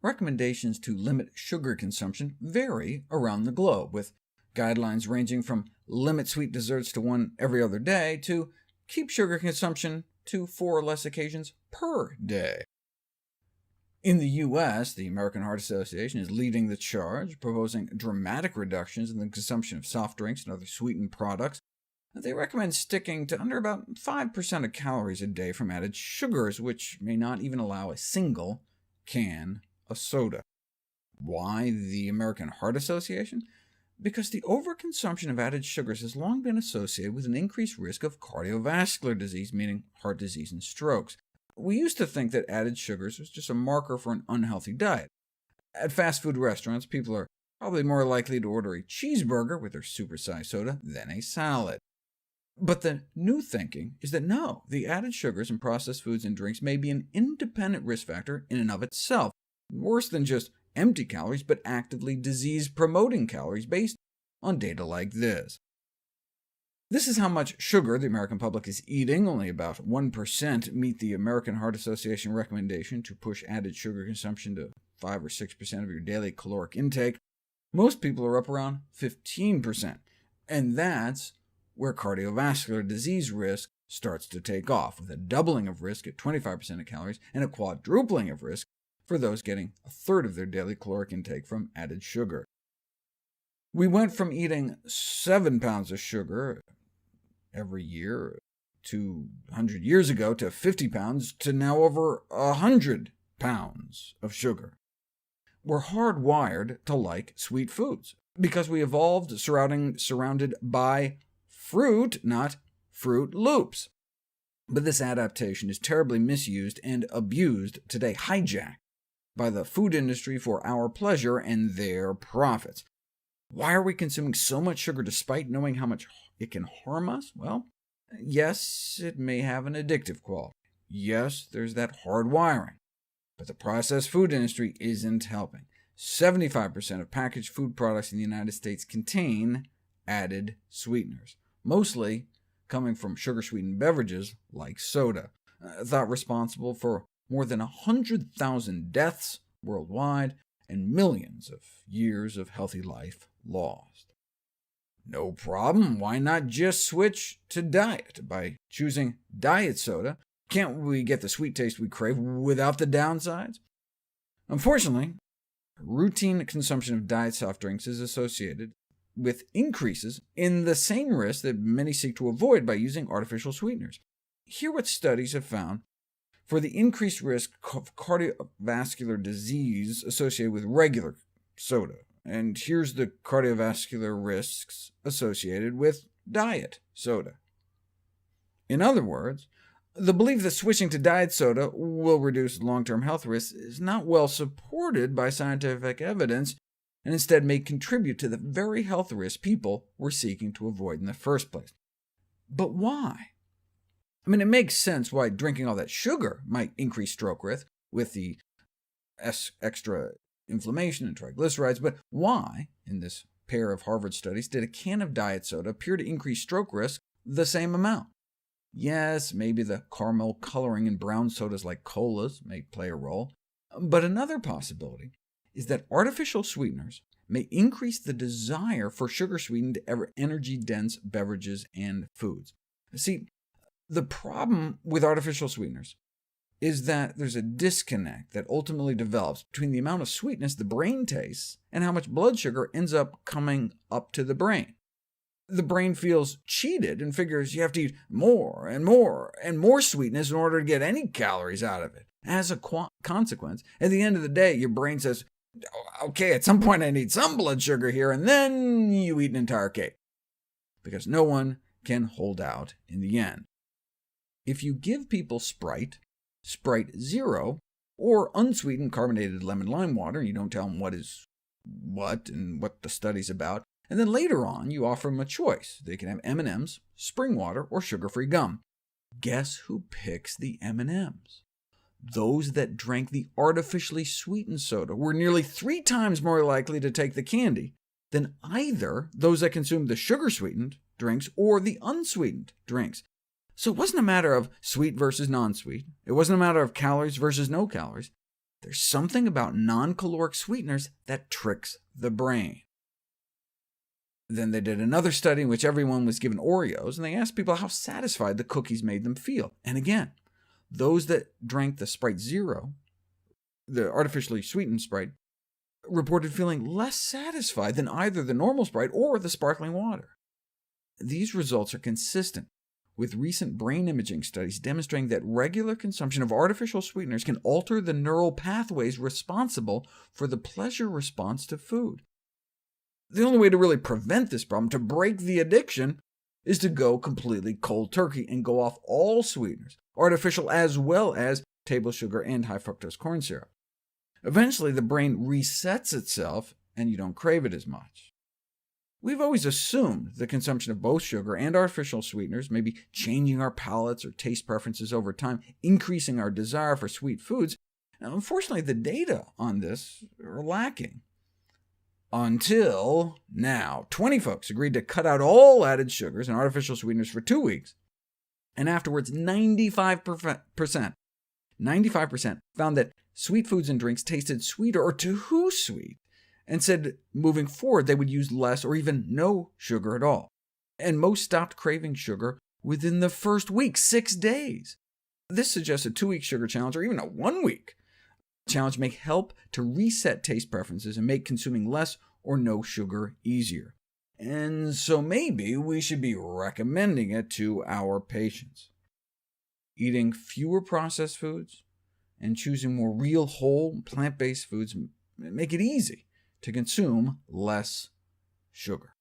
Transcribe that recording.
recommendations to limit sugar consumption vary around the globe, with guidelines ranging from limit sweet desserts to one every other day to keep sugar consumption to 4 or less occasions per day. In the U.S., the American Heart Association is leading the charge, proposing dramatic reductions in the consumption of soft drinks and other sweetened products. They recommend sticking to under about 5% of calories a day from added sugars, which may not even allow a single can of soda. Why the American Heart Association? Because the overconsumption of added sugars has long been associated with an increased risk of cardiovascular disease, meaning heart disease and strokes. We used to think that added sugars was just a marker for an unhealthy diet. At fast food restaurants, people are probably more likely to order a cheeseburger with their supersized soda than a salad. But the new thinking is that no, the added sugars in processed foods and drinks may be an independent risk factor in and of itself, worse than just empty calories, but actively disease-promoting calories based on data like this. This is how much sugar the American public is eating. Only about 1% meet the American Heart Association recommendation to push added sugar consumption to 5 or 6% of your daily caloric intake. Most people are up around 15%, and that's where cardiovascular disease risk starts to take off, with a doubling of risk at 25% of calories and a quadrupling of risk for those getting a third of their daily caloric intake from added sugar. We went from eating 7 pounds of sugar every year 200 years ago to 50 pounds to now over 100 pounds of sugar. We're hardwired to like sweet foods, because we evolved surrounded by fruit, not Fruit Loops. But this adaptation is terribly misused and abused today, hijacked by the food industry for our pleasure and their profits. Why are we consuming so much sugar despite knowing how much it can harm us? Well, yes, it may have an addictive quality. Yes, there's that hard wiring. But the processed food industry isn't helping. 75% of packaged food products in the United States contain added sweeteners, mostly coming from sugar-sweetened beverages like soda, thought responsible for more than 100,000 deaths worldwide and millions of years of healthy life lost. No problem, why not just switch to diet by choosing diet soda? Can't we get the sweet taste we crave without the downsides? Unfortunately, routine consumption of diet soft drinks is associated with increases in the same risk that many seek to avoid by using artificial sweeteners. Here what studies have found for the increased risk of cardiovascular disease associated with regular soda, and here's the cardiovascular risks associated with diet soda. In other words, the belief that switching to diet soda will reduce long-term health risks is not well supported by scientific evidence, and instead may contribute to the very health risks people were seeking to avoid in the first place. But why? I mean, it makes sense why drinking all that sugar might increase stroke risk with the extra inflammation and triglycerides, but why, in this pair of Harvard studies, did a can of diet soda appear to increase stroke risk the same amount? Yes, maybe the caramel coloring in brown sodas like colas may play a role, but another possibility is that artificial sweeteners may increase the desire for sugar-sweetened, energy-dense beverages and foods. See, the problem with artificial sweeteners is that there's a disconnect that ultimately develops between the amount of sweetness the brain tastes and how much blood sugar ends up coming up to the brain. The brain feels cheated and figures you have to eat more and more and more sweetness in order to get any calories out of it. As a consequence, at the end of the day, your brain says, OK, at some point I need some blood sugar here, and then you eat an entire cake, because no one can hold out in the end. If you give people Sprite Zero, or unsweetened carbonated lemon lime water, and you don't tell them what is what and what the study's about, and then later on you offer them a choice. They can have M&Ms, spring water, or sugar-free gum. Guess who picks the M&Ms? Those that drank the artificially sweetened soda were nearly 3 times more likely to take the candy than either those that consumed the sugar-sweetened drinks or the unsweetened drinks. So it wasn't a matter of sweet versus non-sweet. It wasn't a matter of calories versus no calories. There's something about non-caloric sweeteners that tricks the brain. Then they did another study in which everyone was given Oreos, and they asked people how satisfied the cookies made them feel. And again, those that drank the Sprite Zero, the artificially sweetened Sprite, reported feeling less satisfied than either the normal Sprite or the sparkling water. These results are consistent with recent brain imaging studies demonstrating that regular consumption of artificial sweeteners can alter the neural pathways responsible for the pleasure response to food. The only way to really prevent this problem, to break the addiction, is to go completely cold turkey and go off all sweeteners, artificial as well as table sugar and high fructose corn syrup. Eventually, the brain resets itself, and you don't crave it as much. We've always assumed the consumption of both sugar and artificial sweeteners, maybe changing our palates or taste preferences over time, increasing our desire for sweet foods. Now, unfortunately, the data on this are lacking. Until now, 20 folks agreed to cut out all added sugars and artificial sweeteners for 2 weeks, and afterwards 95% found that sweet foods and drinks tasted sweeter or too sweet, and said moving forward they would use less or even no sugar at all. And most stopped craving sugar within the first week, 6 days. This suggests a 2-week sugar challenge, or even a 1-week challenge, may help to reset taste preferences and make consuming less or no sugar easier. And so maybe we should be recommending it to our patients. Eating fewer processed foods and choosing more real, whole, plant-based foods make it easy to consume less sugar.